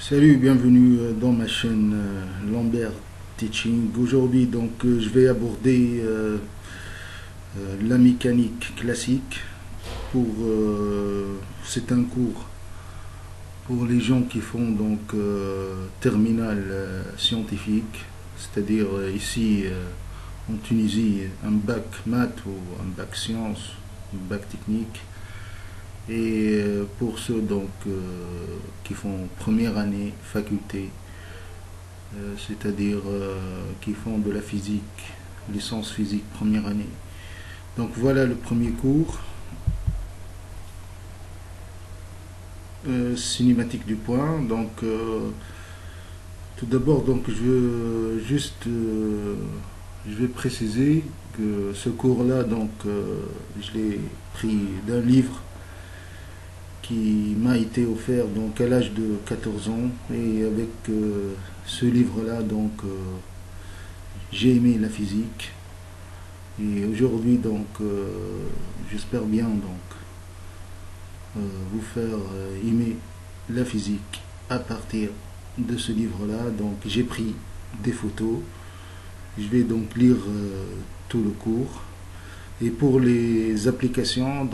Salut, bienvenue dans ma chaîne Lambert Teaching. Aujourd'hui, je vais aborder la mécanique classique. C'est un cours pour les gens qui font terminale scientifique, c'est-à-dire ici en Tunisie un bac maths ou un bac sciences, un bac technique. Et pour ceux qui font première année faculté, c'est-à-dire qui font de la physique, licence physique première année. Donc voilà le premier cours, cinématique du point. Tout d'abord, je vais préciser que ce cours-là, je l'ai pris d'un livre qui m'a été offert à l'âge de 14 ans, et avec ce livre-là j'ai aimé la physique, et aujourd'hui j'espère bien vous faire aimer la physique à partir de ce livre-là. Donc j'ai pris des photos, je vais lire tout le cours, et pour les applications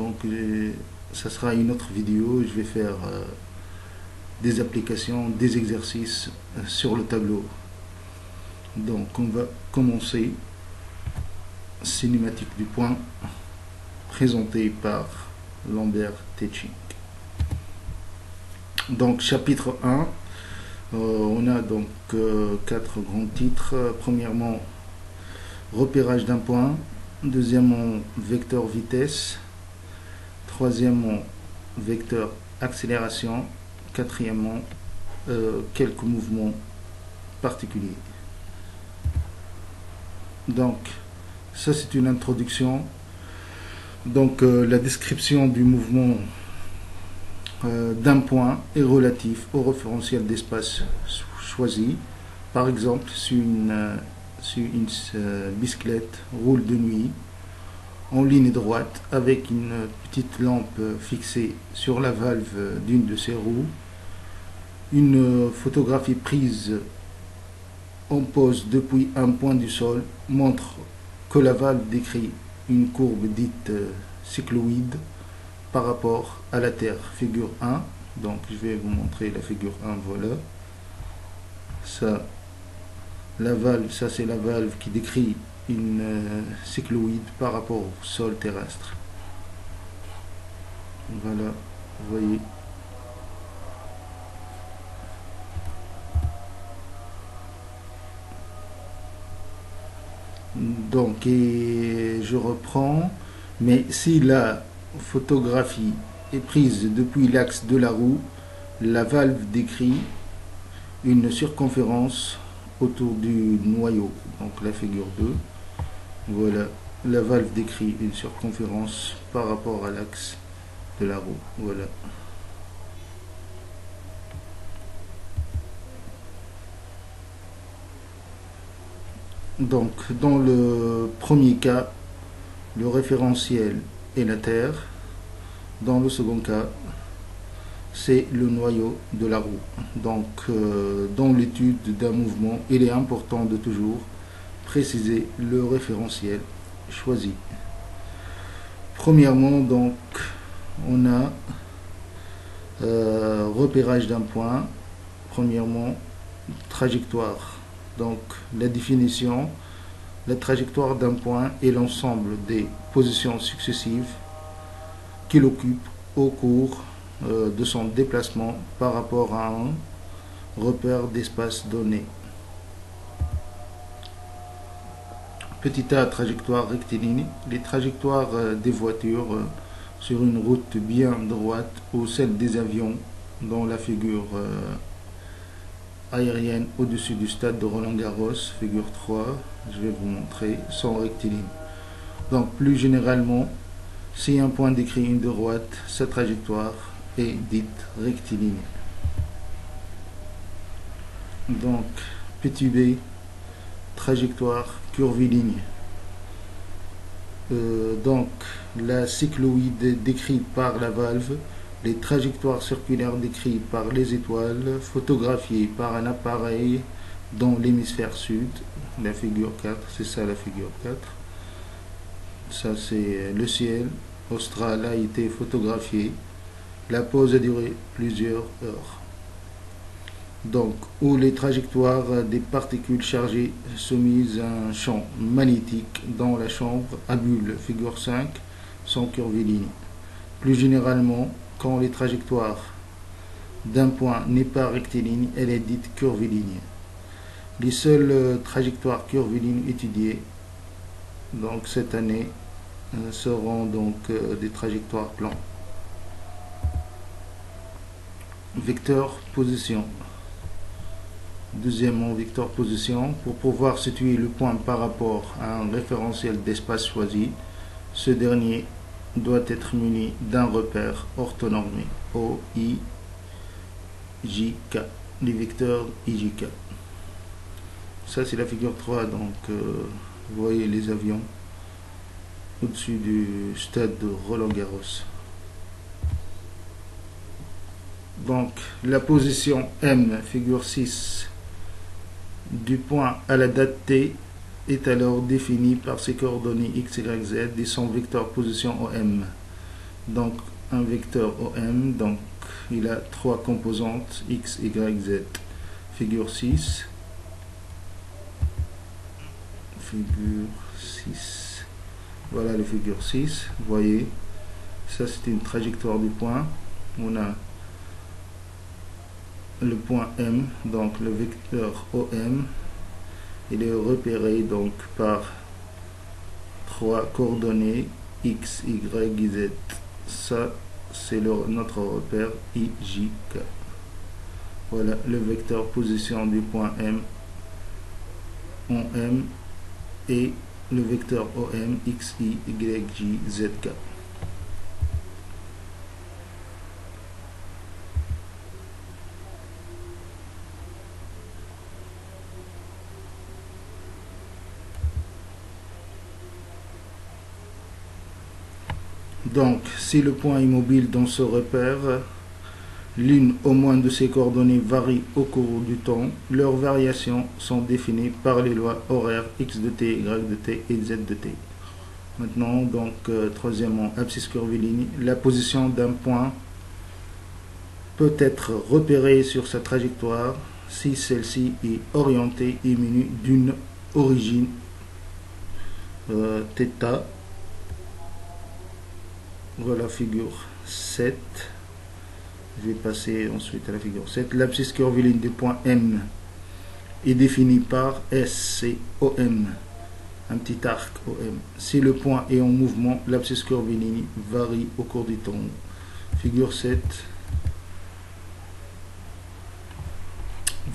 ça sera une autre vidéo. Je vais faire des applications, des exercices sur le tableau. Donc on va commencer. Cinématique du point, présenté par Lambert Teaching. Donc chapitre 1, on a quatre grands titres. Premièrement, repérage d'un point. Deuxièmement, vecteur vitesse. Troisièmement, vecteur accélération. Quatrièmement, quelques mouvements particuliers. Donc, ça c'est une introduction. La description du mouvement d'un point est relatif au référentiel d'espace choisi. Par exemple, si une bicyclette roule de nuit en ligne droite avec une petite lampe fixée sur la valve d'une de ses roues, une photographie prise en pose depuis un point du sol montre que la valve décrit une courbe dite cycloïde par rapport à la Terre. Figure 1. Donc je vais vous montrer la figure 1. Voilà. Ça c'est la valve qui décrit une cycloïde par rapport au sol terrestre. Voilà, vous voyez. Et je reprends. Mais si la photographie est prise depuis l'axe de la roue, la valve décrit une circonférence autour du noyau. Donc la figure 2. Voilà, la valve décrit une circonférence par rapport à l'axe de la roue. Voilà. Donc, dans le premier cas, le référentiel est la Terre. Dans le second cas, c'est le noyau de la roue. Dans l'étude d'un mouvement, il est important de toujours préciser le référentiel choisi. Premièrement, on a repérage d'un point. Premièrement, trajectoire. La définition, la trajectoire d'un point est l'ensemble des positions successives qu'il occupe au cours de son déplacement par rapport à un repère d'espace donné. Petit a, trajectoire rectiligne. Les trajectoires des voitures sur une route bien droite, ou celle des avions dans la figure aérienne au-dessus du stade de Roland-Garros, figure 3, je vais vous montrer, sont rectilignes. Donc plus généralement, si un point décrit une droite, sa trajectoire est dite rectiligne. Donc petit b, trajectoire curviligne. La cycloïde décrite par la valve, les trajectoires circulaires décrites par les étoiles photographiées par un appareil dans l'hémisphère sud. La figure 4, c'est ça la figure 4. Ça c'est le ciel austral a été photographié. La pause a duré plusieurs heures. Donc, où les trajectoires des particules chargées soumises à un champ magnétique dans la chambre à bulles, figure 5, sont curvilignes. Plus généralement, quand les trajectoires d'un point n'est pas rectiligne, elle est dite curviligne. Les seules trajectoires curvilignes étudiées donc cette année seront donc des trajectoires plans. Vecteur position. Deuxièmement, vecteur position. Pour pouvoir situer le point par rapport à un référentiel d'espace choisi, ce dernier doit être muni d'un repère orthonormé O, I, J, K. Les vecteurs IJK. Ça c'est la figure 3, donc vous voyez les avions au-dessus du stade de Roland-Garros. Donc la position M, figure 6, du point à la date T est alors définie par ses coordonnées x, y, z et son vecteur position OM. Donc un vecteur OM, donc il a trois composantes x, y, z. Figure 6. Figure 6. Voilà le figure 6. Vous voyez, ça c'est une trajectoire du point. On a le point M, donc le vecteur OM, il est repéré donc par trois coordonnées x, y, z. Ça c'est notre repère IJK. Voilà le vecteur position du point M en M et le vecteur OM x, y, j, z, k. Donc, si le point est mobile dans ce repère, l'une au moins de ces coordonnées varie au cours du temps. Leurs variations sont définies par les lois horaires x de t, y de t et z de t. Maintenant, donc, troisièmement, abscisse curviligne. La position d'un point peut être repérée sur sa trajectoire si celle-ci est orientée et munie d'une origine θ. Voilà figure 7. Je vais passer ensuite à la figure 7. L'abscisse curviligne du point M est définie par SCOM, un petit arc OM. Si le point est en mouvement, l'abscisse curviligne varie au cours du temps. Figure 7.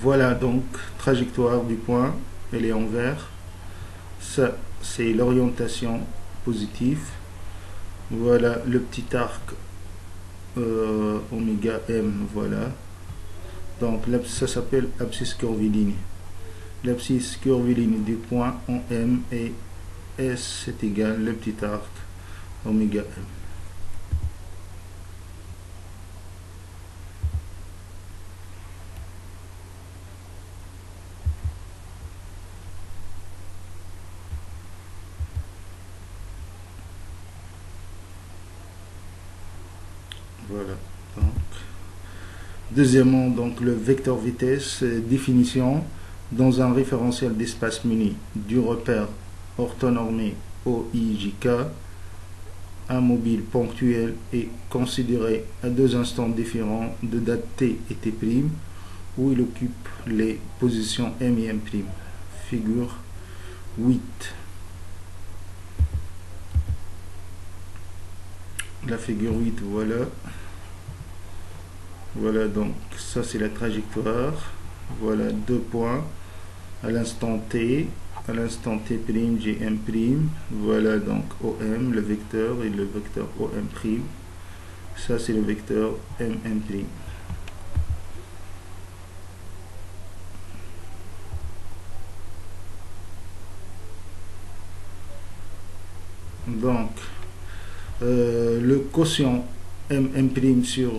Voilà donc trajectoire du point, elle est en vert. Ça, c'est l'orientation positive. Voilà le petit arc oméga M, voilà. Donc ça s'appelle abscisse curviligne. L'abscisse curviligne du point en M et S est égal le petit arc oméga M. Voilà. Donc, deuxièmement, donc le vecteur vitesse, définition dans un référentiel d'espace muni du repère orthonormé OIJK, un mobile ponctuel est considéré à deux instants différents de date t et t', où il occupe les positions m et m'. Figure 8. La figure 8, voilà. Voilà, donc ça c'est la trajectoire. Voilà deux points à l'instant t, à l'instant t', gm'. Voilà donc OM, le vecteur, et le vecteur OM'. Ça c'est le vecteur MM'. Donc le quotient M' sur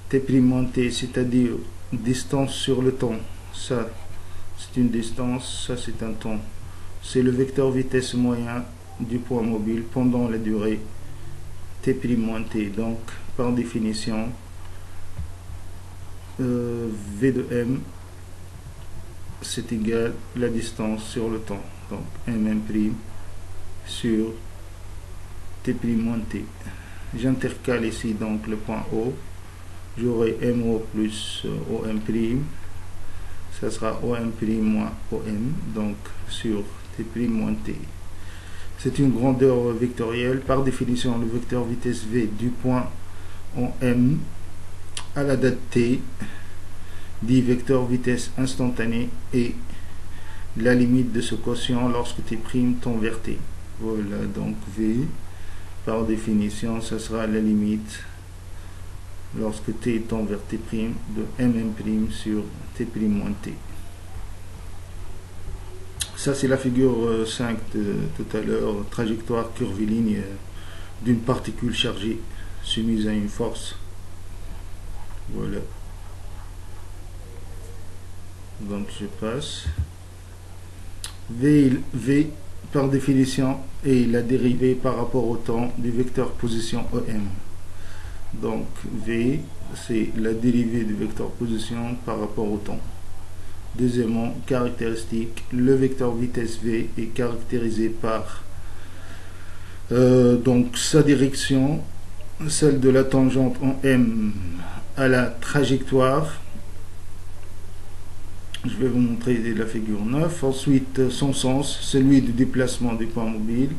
T' moins T, c'est-à-dire distance sur le temps. Ça, c'est une distance, ça c'est un temps. C'est le vecteur vitesse moyen du point mobile pendant la durée T' moins T. Donc, par définition, V de M, c'est égal à la distance sur le temps. Donc, M' sur T' moins T. J'intercale ici donc le point O. J'aurai MO plus OM'. Ça sera OM' moins OM. Donc, sur T' moins T. C'est une grandeur vectorielle. Par définition, le vecteur vitesse V du point en M à la date T dit vecteur vitesse instantanée et la limite de ce quotient lorsque T' tend vers T. Voilà, donc V, par définition, ça sera la limite lorsque T tend vers T' de M' sur T' moins T. Ça, c'est la figure 5 de tout à l'heure, trajectoire curviligne d'une particule chargée soumise à une force. Voilà. Donc, je passe. V, par définition, est la dérivée par rapport au temps du vecteur position EM. Donc, V, c'est la dérivée du vecteur position par rapport au temps. Deuxièmement, caractéristique, le vecteur vitesse V est caractérisé par donc sa direction, celle de la tangente en M à la trajectoire. Je vais vous montrer la figure 9. Ensuite, son sens, celui du déplacement du point mobile.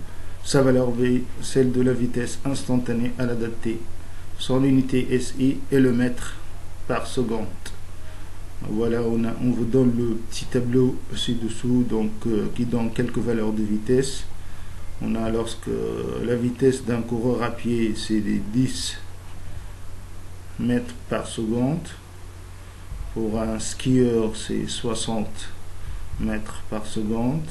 Sa valeur V, celle de la vitesse instantanée à la date T. Son unité SI est le mètre par seconde. Voilà, on vous donne le petit tableau ci-dessous, donc qui donne quelques valeurs de vitesse. On a lorsque la vitesse d'un coureur à pied, c'est des 10 mètres par seconde. Pour un skieur, c'est 60 mètres par seconde.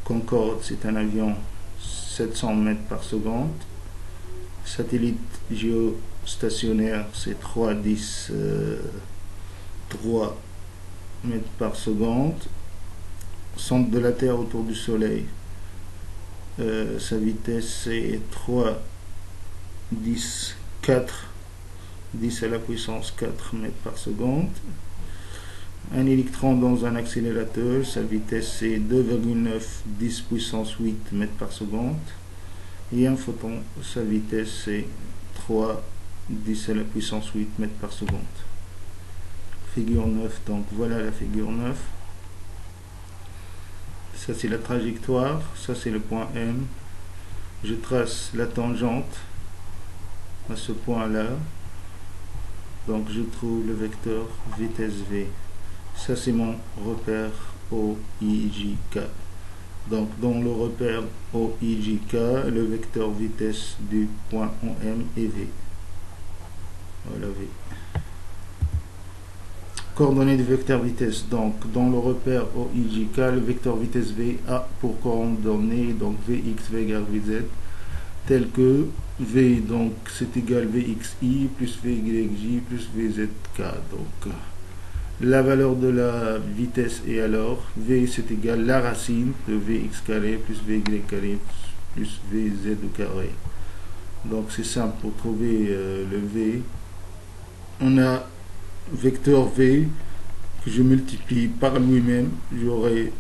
Concorde, c'est un avion, 700 mètres par seconde. Satellite géostationnaire, c'est 3 mètres par seconde. Centre de la Terre autour du Soleil, sa vitesse c'est 10 à la puissance 4 mètres par seconde. Un électron dans un accélérateur, sa vitesse c'est 2,9 10 puissance 8 mètres par seconde. Et un photon, sa vitesse c'est 3 10 à la puissance 8 mètres par seconde. Figure 9, donc voilà la figure 9. Ça c'est la trajectoire, ça c'est le point M. Je trace la tangente à ce point là. Donc je trouve le vecteur vitesse V. Ça c'est mon repère OIJK. Donc dans le repère OIJK, le vecteur vitesse du point M est V. Voilà V. Coordonnées du vecteur vitesse. Donc dans le repère OIJK, le vecteur vitesse V a pour coordonnées donc Vx, V égale Vz, tel que V, donc c'est égal Vxi plus Vyj plus Vzk. Donc la valeur de la vitesse est alors V, c'est égal la racine de Vx carré plus Vy carré plus Vz au carré. Donc c'est simple pour trouver le V. On a vecteur V que je multiplie par lui-même, j'aurai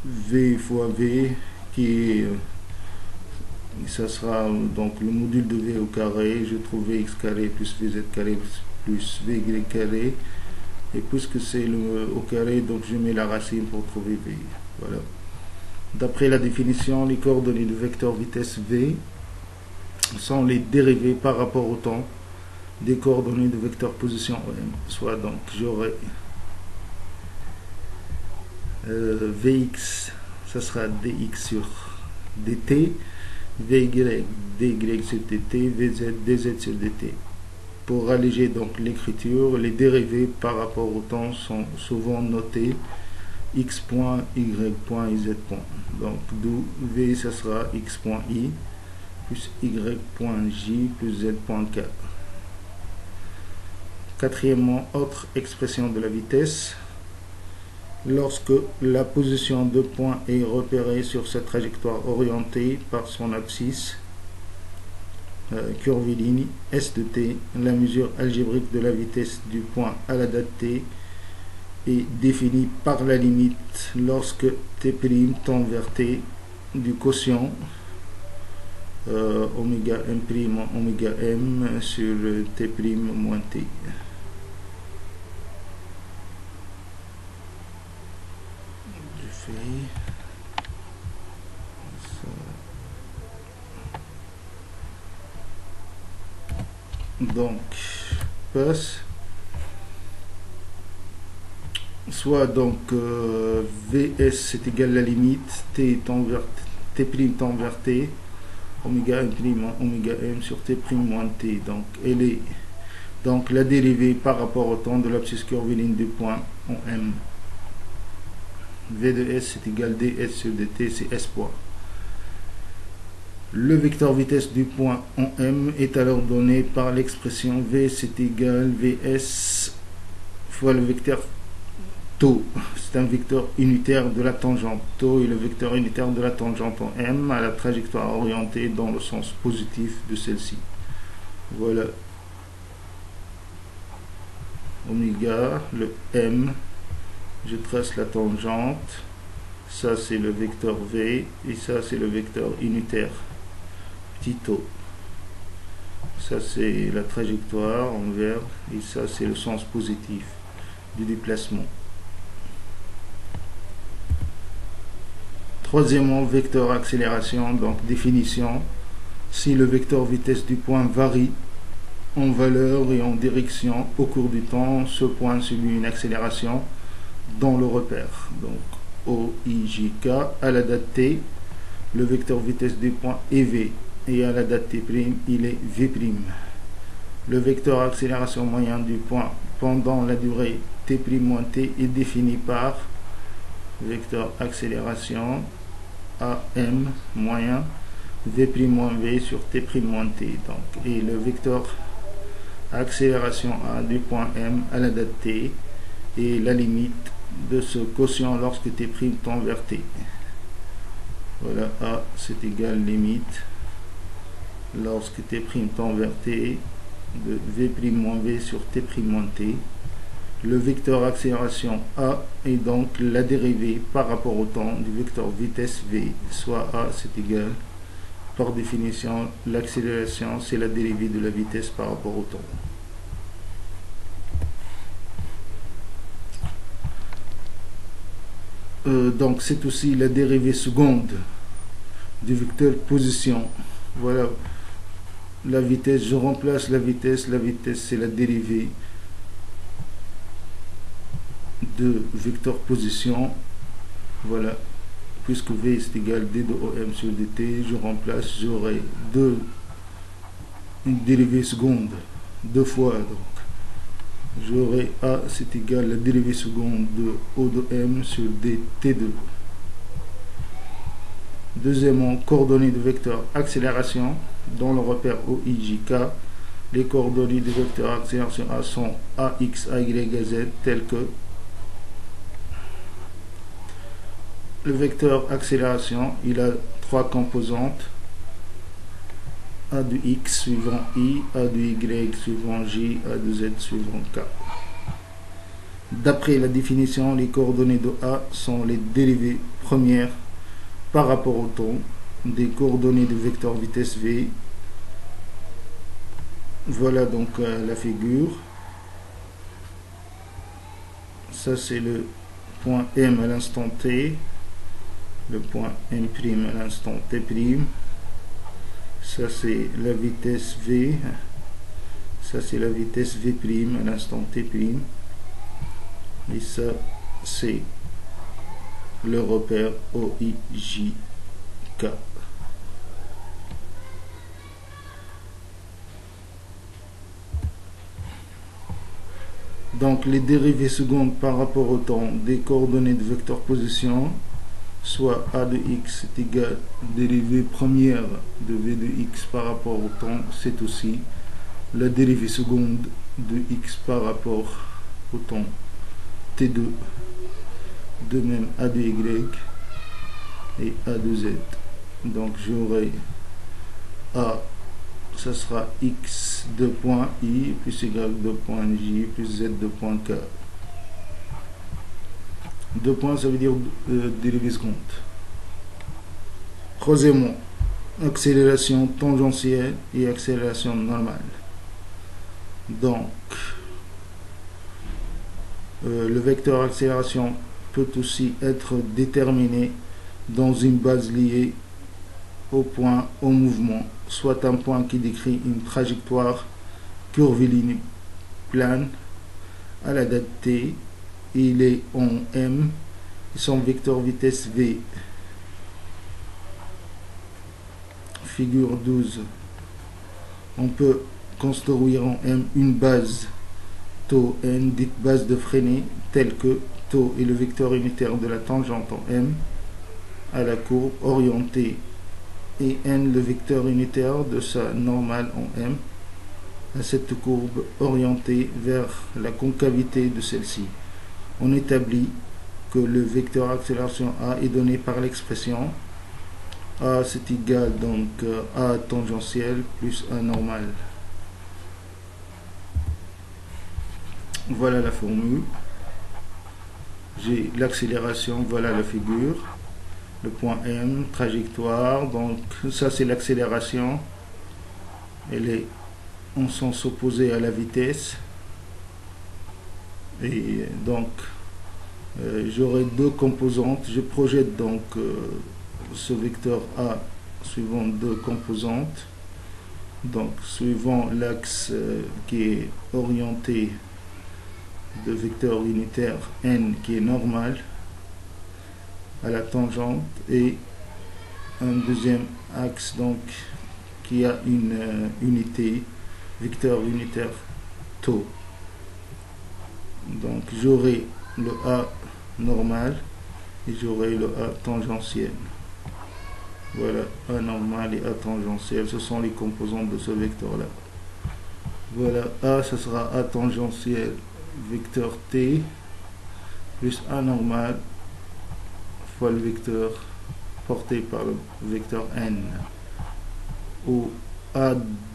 V fois V qui est ça sera donc le module de V au carré. Je trouve Vx carré plus Vz carré plus Vy carré, et puisque c'est le au carré, donc je mets la racine pour trouver V. Voilà. D'après la définition, les coordonnées du vecteur vitesse V sont les dérivées par rapport au temps des coordonnées de vecteur position OM. Soit donc j'aurai Vx, ça sera dx sur dt, Vy, dy sur dt, Vz, dz sur dt. Pour alléger donc l'écriture, les dérivées par rapport au temps sont souvent notées x point, y point, z point. Donc d'où V, ça sera x point i, plus y.j plus z.k. Quatrièmement, autre expression de la vitesse. Lorsque la position de point est repérée sur sa trajectoire orientée par son abscisse curviligne S de t, la mesure algébrique de la vitesse du point à la date t est définie par la limite lorsque t' tend vers t du quotient oméga m' oméga m sur t' moins t. Je fais ça. Donc passe soit donc vs c'est égal à la limite t tend vers t' tend vers t oméga m' oméga m sur t' moins t. Donc elle est donc la dérivée par rapport au temps de l'abscisse curviligne du point en m. V de s est égal à ds sur dt, c'est s poids. Le vecteur vitesse du point en m est alors donné par l'expression v c'est égal vs fois le vecteur tau. C'est un vecteur unitaire de la tangente. Tau est le vecteur unitaire de la tangente en m à la trajectoire orientée dans le sens positif de celle-ci. Voilà. Oméga, le m, je trace la tangente, ça c'est le vecteur v et ça c'est le vecteur unitaire petit tau. Ça c'est la trajectoire envers et ça c'est le sens positif du déplacement. Troisièmement, vecteur accélération, donc définition. Si le vecteur vitesse du point varie en valeur et en direction au cours du temps, ce point subit une accélération dans le repère. Donc OIJK à la date t, le vecteur vitesse du point est v et à la date t', il est v'. Le vecteur accélération moyen du point pendant la durée t' moins t est défini par vecteur accélération AM moyen v' moins v sur t' moins t. Donc, et le vecteur accélération A du point M à la date t et la limite de ce quotient lorsque t' tend vers t. Voilà, A c'est égal limite lorsque t' tend vers t de v' moins v sur t' moins t. Le vecteur accélération A est donc la dérivée par rapport au temps du vecteur vitesse v, soit A c'est égal, par définition, l'accélération c'est la dérivée de la vitesse par rapport au temps. Donc c'est aussi la dérivée seconde du vecteur position. Voilà, la vitesse, je remplace la vitesse c'est la dérivée de vecteur position. Voilà, puisque v est égal d de om sur dt, je remplace, j'aurai une dérivée seconde deux fois, donc j'aurai a c'est égal à la dérivée seconde de o de m sur dt2. Deuxièmement, coordonnées de vecteur accélération dans le repère OIJK. Les coordonnées du vecteur accélération A sont AX, AY, AZ telles que le vecteur accélération, il a trois composantes. A de X suivant I, A de Y suivant J, A de Z suivant K. D'après la définition, les coordonnées de A sont les dérivées premières par rapport au temps des coordonnées de vecteur vitesse V. Voilà donc la figure. Ça c'est le point M à l'instant T, le point M' à l'instant T'. Ça c'est la vitesse V, ça c'est la vitesse V' à l'instant T'. Et ça c'est le repère OIJK. Donc les dérivées secondes par rapport au temps des coordonnées de vecteur position soit a de x est égal à dérivée première de v de x par rapport au temps, c'est aussi la dérivée seconde de x par rapport au temps t2. De même a de y et a de z. Donc j'aurai a, ça sera x de point i plus y de point j plus z de point k. 2 points, ça veut dire dérivée seconde. Troisièmement, accélération tangentielle et accélération normale. Donc, le vecteur accélération peut aussi être déterminé dans une base liée au point au mouvement, soit un point qui décrit une trajectoire curviligne plane à la date t, il est en m et son vecteur vitesse v. Figure 12. On peut construire en m une base tau n dite base de freinée telle que tau est le vecteur unitaire de la tangente en m à la courbe orientée et n le vecteur unitaire de sa normale en m à cette courbe orientée vers la concavité de celle-ci. On établit que le vecteur accélération a est donné par l'expression a c'est égal donc a tangentiel plus a normal. Voilà la formule. J'ai l'accélération, voilà la figure. Le point M, trajectoire, donc ça c'est l'accélération. Elle est en sens opposé à la vitesse. Et donc j'aurai deux composantes. Je projette donc ce vecteur A suivant deux composantes. Donc suivant l'axe qui est orienté de vecteur unitaire n qui est normal à la tangente et un deuxième axe donc qui a une unité vecteur unitaire tau. Donc j'aurai le A normal et j'aurai le A tangentiel. Voilà, A normal et A tangentiel, ce sont les composantes de ce vecteur là. Voilà, A ça sera A tangentiel vecteur t plus A normal fois le vecteur porté par le vecteur n, où A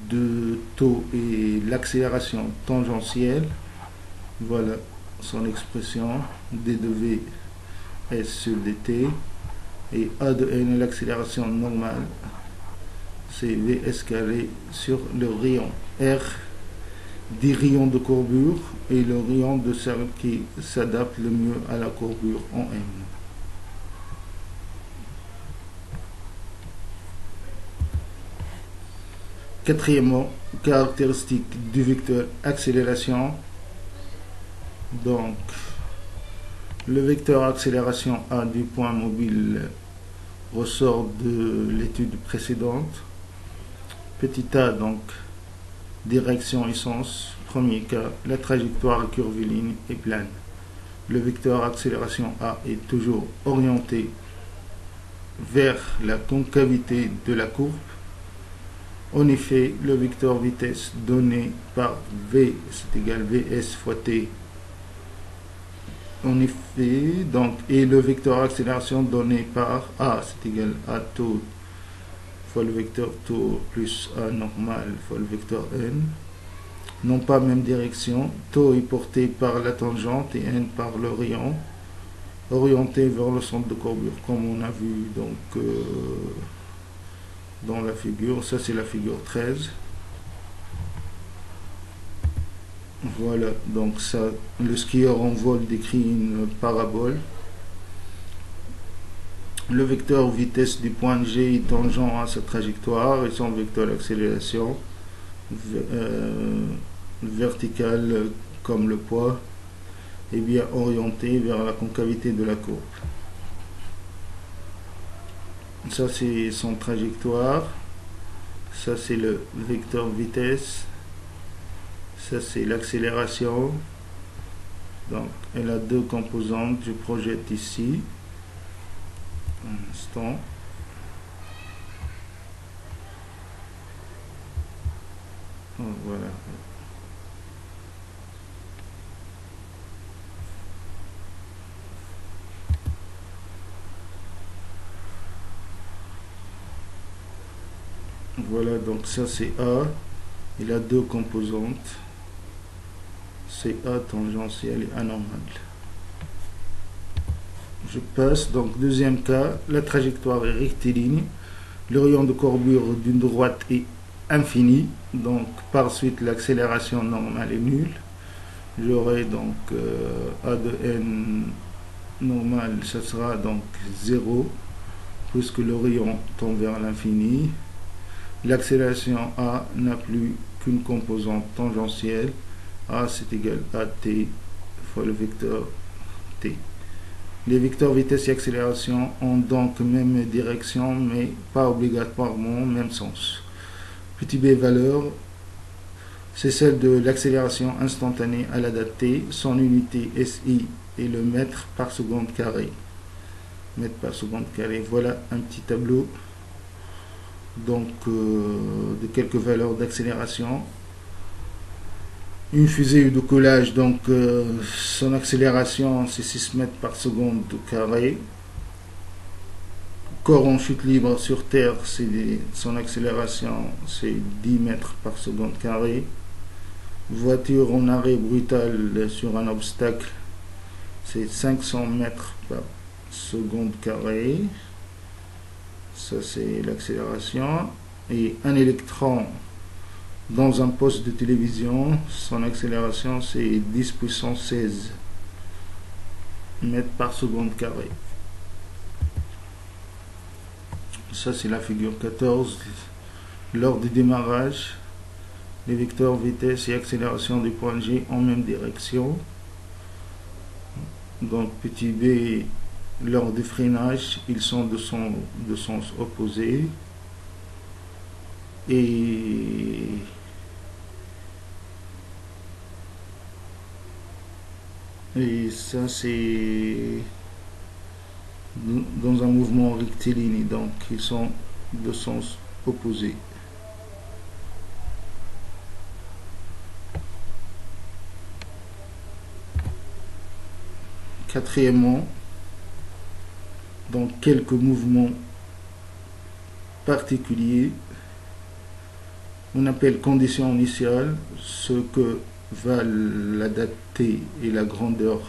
de tau est l'accélération tangentielle. Voilà son expression, d de v s sur dt, et A de n est l'accélération normale, c'est vs carré sur le rayon r des rayons de courbure et le rayon de celle qui s'adapte le mieux à la courbure en M. Quatrièmement, caractéristique du vecteur accélération. Donc, le vecteur accélération A du point mobile ressort de l'étude précédente. Petit a, donc, direction et sens. Premier cas, la trajectoire curviligne et plane. Le vecteur accélération A est toujours orienté vers la concavité de la courbe. En effet, le vecteur vitesse donné par V, c'est égal Vs fois T. En effet, donc, et le vecteur accélération donné par A, c'est égal A tau fois le vecteur tau plus A normal fois le vecteur n, non pas même direction. Tau est porté par la tangente et n par le rayon, orienté vers le centre de courbure, comme on a vu donc dans la figure. Ça c'est la figure 13. Voilà, donc ça, le skieur en vol décrit une parabole. Le vecteur vitesse du point G est tangent à sa trajectoire et son vecteur d'accélération vertical comme le poids est bien orienté vers la concavité de la courbe. Ça c'est son trajectoire, ça c'est le vecteur vitesse, ça c'est l'accélération. Donc elle a deux composantes, je projette ici. Un instant. Oh, voilà. Voilà, donc ça c'est A. Il a deux composantes. C'est A tangentiel et anormal. Je passe, donc deuxième cas, la trajectoire est rectiligne. Le rayon de courbure d'une droite est infini. Donc par suite l'accélération normale est nulle. J'aurai donc A de n normal, ça sera donc 0, puisque le rayon tend vers l'infini. L'accélération A n'a plus qu'une composante tangentielle. A c'est égal à t fois le vecteur t. Les vecteurs vitesse et accélération ont donc même direction, mais pas obligatoirement même sens. Petit b valeur, c'est celle de l'accélération instantanée à la date t. Son unité SI est le mètre par seconde carré. Mètre par seconde carré. Voilà un petit tableau donc de quelques valeurs d'accélération. Une fusée de collage, donc son accélération c'est 6 mètres par seconde carré. Corps en chute libre sur Terre, son accélération c'est 10 mètres par seconde carré. Voiture en arrêt brutal sur un obstacle, c'est 500 mètres par seconde carré. Ça c'est l'accélération. Et un électron dans un poste de télévision, son accélération c'est 10 puissance 16 mètres par seconde carré. Ça c'est la figure 14. Lors du démarrage, les vecteurs vitesse et accélération du point G en même direction. Donc petit b, lors du freinage, ils sont de sens opposé. Et ça c'est dans un mouvement rectiligne, donc ils sont de sens opposé. Quatrièmement, dans quelques mouvements particuliers, on appelle condition initiale ce que valent la date t et la grandeur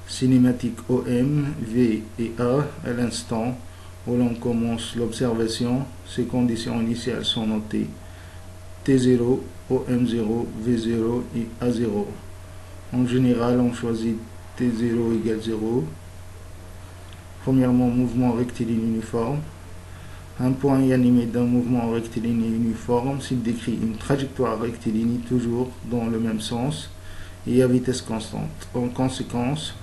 cinématique OM, V et A à l'instant où l'on commence l'observation. Ces conditions initiales sont notées T0, OM0, V0 et A0. En général, on choisit T0 égale 0. Premièrement, mouvement rectiligne uniforme. Un point est animé d'un mouvement rectiligne uniforme s'il décrit une trajectoire rectiligne toujours dans le même sens et à vitesse constante. En conséquence,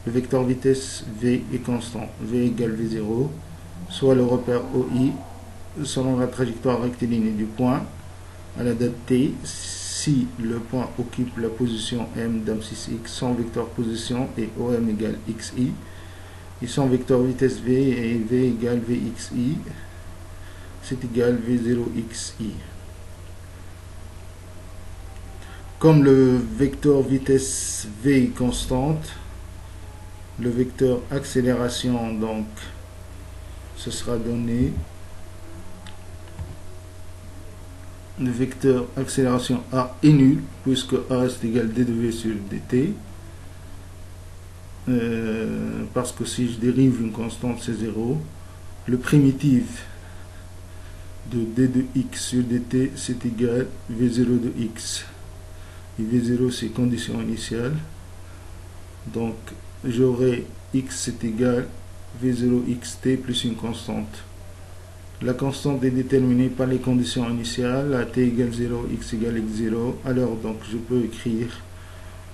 le vecteur vitesse V est constant, V égale V0, soit le repère OI selon la trajectoire rectiligne du point à la date t. Si le point occupe la position M d'abscisse X, son vecteur position est OM égale XI. Et son vecteur vitesse V et V égale VXI, c'est égal V0XI. Comme le vecteur vitesse V est constante, le vecteur accélération, donc, ce sera donné. Le vecteur accélération A est nul, puisque A c'est égal d de V sur dt. Parce que si je dérive une constante c'est 0. Le primitif de d de x sur dt c'est égal v0 de x. Et v0 c'est condition initiale. Donc j'aurai x c'est égal v0 xt plus une constante. La constante est déterminée par les conditions initiales, à t égale 0, x égale x0. Alors donc je peux écrire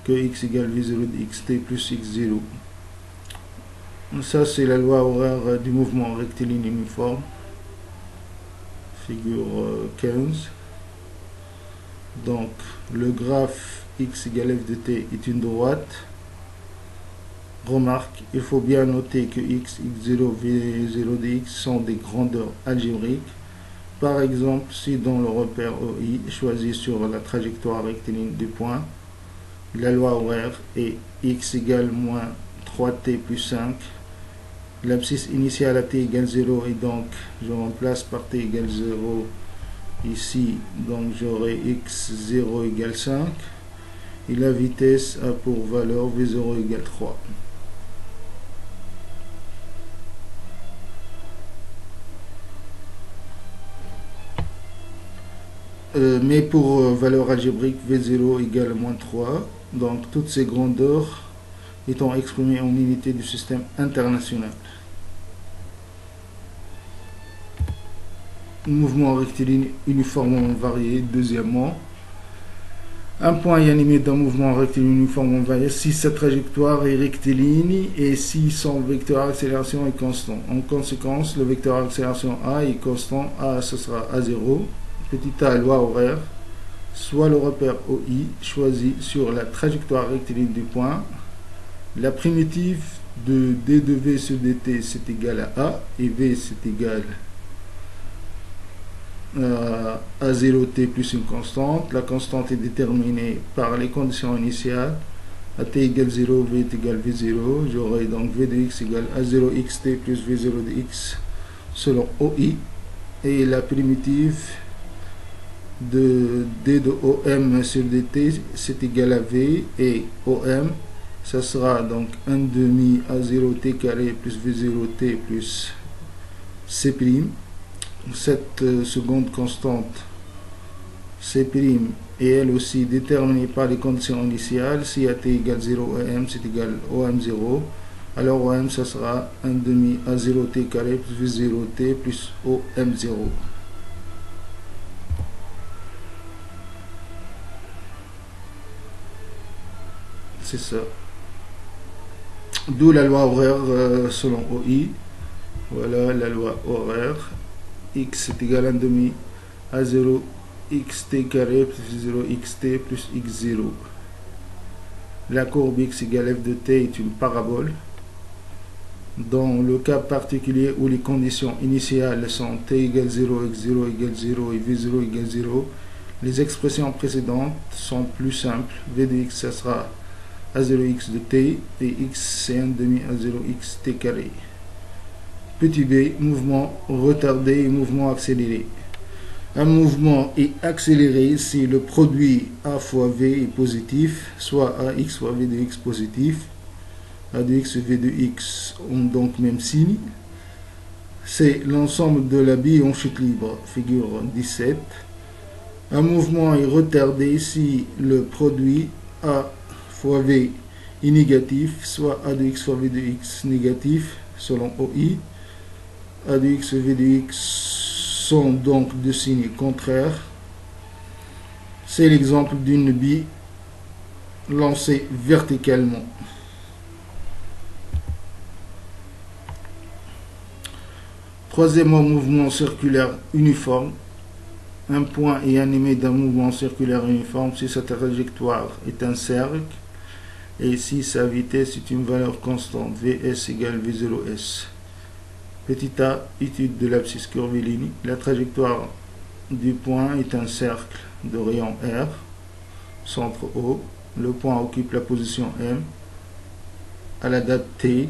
que x égale v0 de xt plus x0. Ça c'est la loi horaire du mouvement rectiligne uniforme, figure 15. Donc le graphe x égale f de t est une droite Remarque, il faut bien noter que x, x0, v0 de x sont des grandeurs algébriques. Par exemple, si dans le repère OI choisi sur la trajectoire rectiligne du point, la loi horaire est x égale moins 3t plus 5, l'abscisse initiale à t égale 0 et donc je remplace par t égale 0 ici, donc j'aurai x0 égale 5 et la vitesse a pour valeur v0 égale 3. Mais pour valeur algébrique v0 égale moins 3, donc toutes ces grandeurs étant exprimées en unité du système international. Mouvement rectiligne uniformément varié. Deuxièmement, un point est animé d'un mouvement rectiligne uniformément varié si sa trajectoire est rectiligne et si son vecteur accélération est constant. En conséquence, le vecteur accélération A est constant. A, ce sera A0. Petit a, loi horaire, soit le repère OI choisi sur la trajectoire rectiligne du point. La primitive de d de v sur dt c'est égal à A et v c'est égal à 0t plus une constante. La constante est déterminée par les conditions initiales. A t égale 0, v est égal v0. J'aurai donc v de x égale a0 xt plus v0 de x selon OI. Et la primitive de d de OM sur dt c'est égal à v et OM ça sera donc 1 demi a0t carré plus v0t plus c'. Cette seconde constante c' est elle aussi déterminée par les conditions initiales. Si at égale 0 OM c'est égal OM0, alors OM ça sera 1 demi a0t carré plus v0t plus OM0. C'est ça. D'où la loi horaire selon OI. Voilà la loi horaire. X est égal à 1 demi A0 xt carré plus 0 xt plus x0. La courbe x égale f de t est une parabole. Dans le cas particulier où les conditions initiales sont t égale 0, x0 égale 0 et v0 égale 0, les expressions précédentes sont plus simples. V de x ça sera a0x de t et x c'est 1 demi a0x t carré. Petit b, mouvement retardé et mouvement accéléré. Un mouvement est accéléré si le produit a fois v est positif, soit ax soit v de x positif. A de x et v de x ont donc même signe. C'est l'ensemble de la bille en chute libre, figure 17. Un mouvement est retardé si le produit a fois v est négatif, soit a de x fois v de x négatif, selon OI. A de x et v de x sont donc de signes contraires. C'est l'exemple d'une bille lancée verticalement. Troisièmement, mouvement circulaire uniforme. Un point est animé d'un mouvement circulaire uniforme si sa trajectoire est un cercle et si sa vitesse est une valeur constante, Vs égale V0S. Petit a, étude de l'abscisse curviligne. La trajectoire du point est un cercle de rayon R, centre O. Le point occupe la position M à la date T.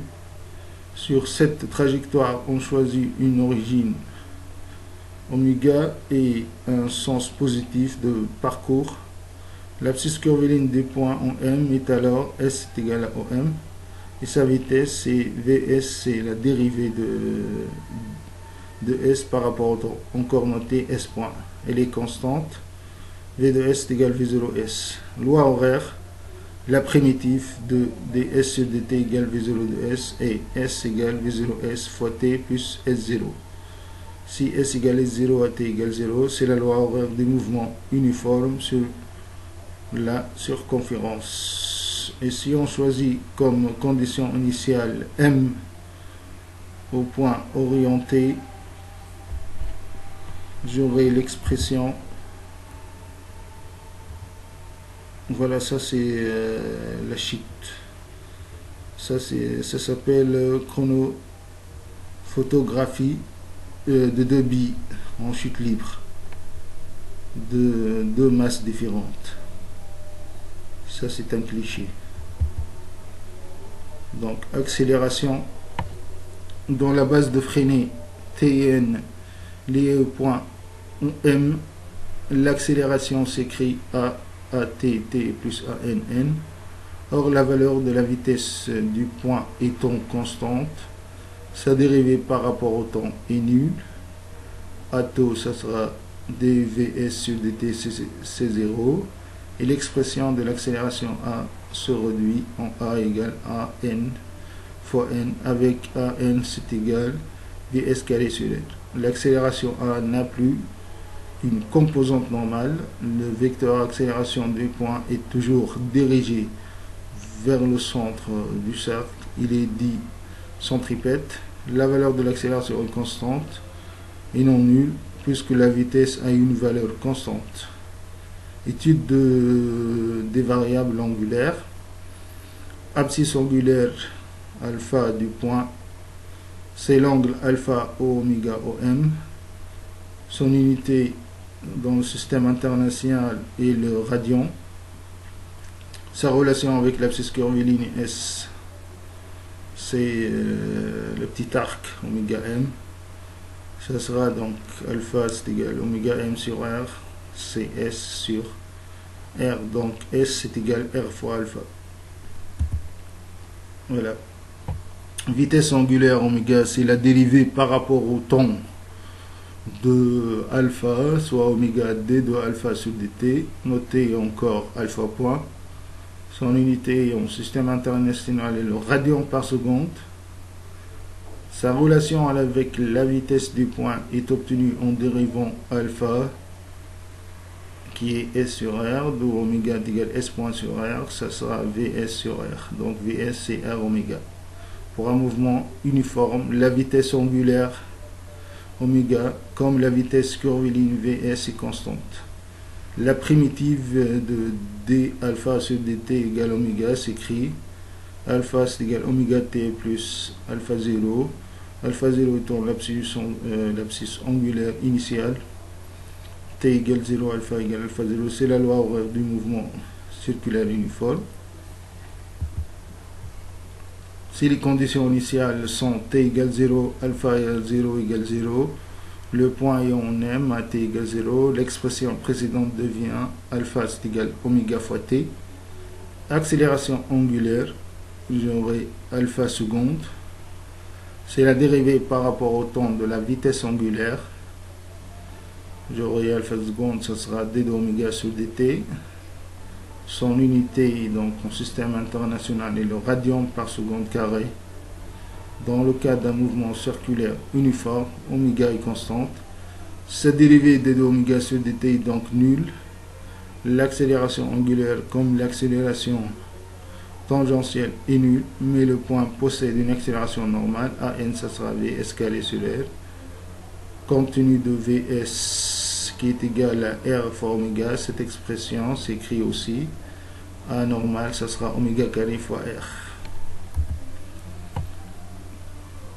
Sur cette trajectoire, on choisit une origine oméga et un sens positif de parcours. L'abscisse curviligne des points en M est alors S est égal à OM. Et sa vitesse, c'est Vs, c'est la dérivée de S par rapport au encore noté S point. Elle est constante. V de S est égal à V0S. Loi horaire, la primitive de ds sur dt égale V0 de S et S égale V0S fois T plus S0. Si S égale S0 à T égale 0, c'est la loi horaire des mouvements uniformes sur la circonférence. Et si on choisit comme condition initiale M au point orienté, j'aurai l'expression, voilà, ça c'est la chute, Ça s'appelle chronophotographie de 2 billes en chute libre de 2 masses différentes. Ça c'est un cliché. Donc accélération dans la base de freinée TN liée au point M, l'accélération s'écrit ATT plus ANN. Or la valeur de la vitesse du point étant constante, sa dérivée par rapport au temps est nulle. ATO, ça sera dvs sur dt, c'est 0. Et l'expression de l'accélération A se réduit en A égale AN fois N, avec AN c'est égal vs carré sur L. L'accélération A n'a plus une composante normale. Le vecteur accélération du point est toujours dirigé vers le centre du cercle. Il est dit centripète. La valeur de l'accélération est constante et non nulle, puisque la vitesse a une valeur constante. Étude des variables angulaires. Abscisse angulaire alpha du point, c'est l'angle alpha oméga OM. Son unité dans le système international est le radian. Sa relation avec l'abscisse curviligne S, c'est le petit arc oméga M. Ça sera donc alpha c'est égal oméga M sur R, c'est S sur R, donc S c'est égal R fois alpha. Voilà. Vitesse angulaire oméga, c'est la dérivée par rapport au temps de alpha, soit oméga d de alpha sur dt, noté encore alpha point. Son unité en système international est le radian par seconde. Sa relation avec la vitesse du point est obtenue en dérivant alpha, qui est S sur R, d'où oméga est égal S point sur R, ça sera Vs sur R. Donc Vs c'est R oméga. Pour un mouvement uniforme, la vitesse angulaire oméga, comme la vitesse curviligne Vs, est constante. La primitive de d alpha sur dt égale oméga s'écrit alpha c'est égal oméga t plus alpha 0. Alpha 0 étant l'abscisse angulaire initiale. T égale 0, alpha égale alpha 0. C'est la loi horaire du mouvement circulaire uniforme. Si les conditions initiales sont t égale 0, alpha égale 0 égale 0, le point est en M à t égale 0, l'expression précédente devient alpha c'est égal oméga fois t. Accélération angulaire, j'aurai alpha seconde. C'est la dérivée par rapport au temps de la vitesse angulaire. J'aurai alpha seconde, ça sera d de oméga sur dt. Son unité, donc en système international, est le radian par seconde carré. Dans le cas d'un mouvement circulaire uniforme, oméga est constante. Sa dérivée d de oméga sur dt est donc nulle. L'accélération angulaire, comme l'accélération tangentielle, est nulle, mais le point possède une accélération normale. AN, ça sera Vs carré sur R. Compte tenu de Vs qui est égal à R fois oméga, cette expression s'écrit aussi A normal, ça sera oméga carré fois R.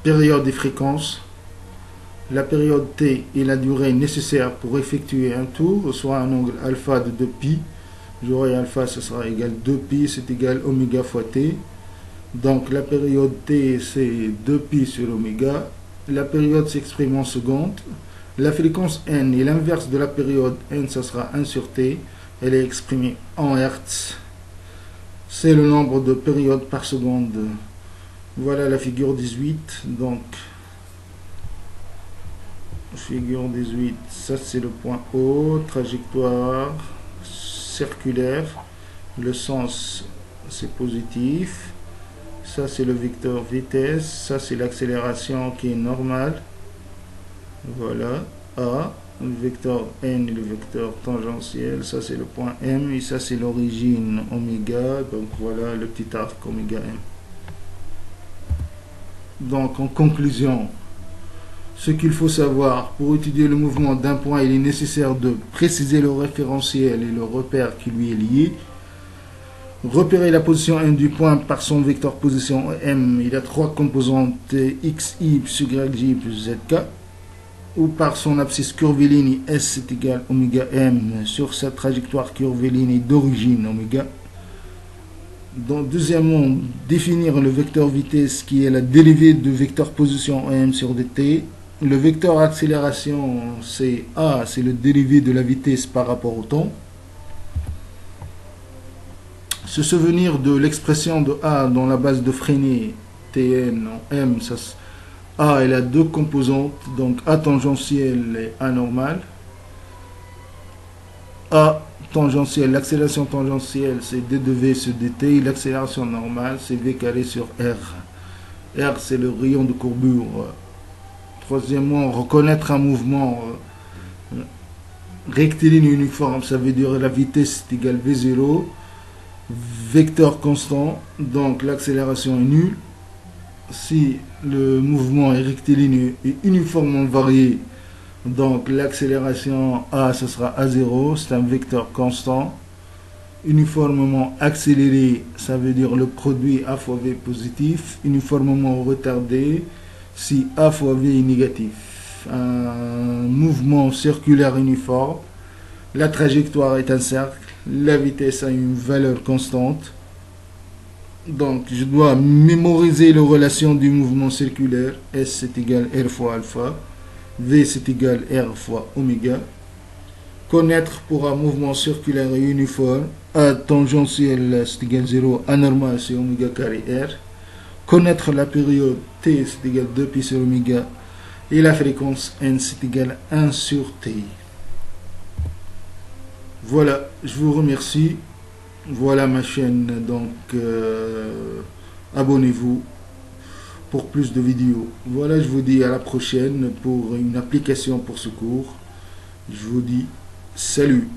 Période et fréquence. La période t est la durée nécessaire pour effectuer un tour, soit un angle alpha de 2π. J'aurai alpha, ce sera égal 2π, c'est égal oméga fois t. Donc la période t, c'est 2π sur oméga. La période s'exprime en secondes. La fréquence n est l'inverse de la période n, ça sera 1 sur t. Elle est exprimée en Hertz. C'est le nombre de périodes par seconde. Voilà la figure 18. Donc, figure 18, ça c'est le point O, trajectoire circulaire. Le sens c'est positif. Ça c'est le vecteur vitesse. Ça c'est l'accélération qui est normale. Voilà, A. Le vecteur n et le vecteur tangentiel, ça c'est le point M, et ça c'est l'origine oméga, donc voilà le petit arc oméga M. Donc en conclusion, ce qu'il faut savoir, pour étudier le mouvement d'un point, il est nécessaire de préciser le référentiel et le repère qui lui est lié. Repérer la position M du point par son vecteur position M. Il a trois composantes x, y, y, j plus zk. Ou par son abscisse curviligne S est égal oméga M sur sa trajectoire curviligne d'origine oméga. Donc, deuxièmement, définir le vecteur vitesse qui est la dérivée du vecteur position M sur dt. Le vecteur accélération, c'est A, c'est le dérivé de la vitesse par rapport au temps. Se souvenir de l'expression de A dans la base de Freinet, Tn en M, A elle a deux composantes, donc A tangentielle et A normale. A tangentielle, l'accélération tangentielle c'est d de v sur dt, l'accélération normale c'est v carré sur r. R c'est le rayon de courbure. Troisièmement, reconnaître un mouvement rectiligne uniforme, ça veut dire la vitesse est égale v0, vecteur constant, donc l'accélération est nulle. Si le mouvement est rectiligne et uniformément varié, donc l'accélération A, ce sera A0, c'est un vecteur constant. Uniformément accéléré, ça veut dire le produit A fois V positif. Uniformément retardé, si A fois V est négatif. Un mouvement circulaire uniforme, la trajectoire est un cercle, la vitesse a une valeur constante. Donc je dois mémoriser les relations du mouvement circulaire. S c'est égal R fois alpha, V c'est égal R fois oméga. Connaître pour un mouvement circulaire et uniforme, A tangentiel c'est égal 0, A normal c'est oméga carré R. Connaître la période T c'est égal 2pi sur oméga et la fréquence N c'est égal 1 sur T. Voilà, je vous remercie. Voilà ma chaîne, donc abonnez-vous pour plus de vidéos. Voilà, je vous dis à la prochaine pour une application pour ce cours. Je vous dis salut.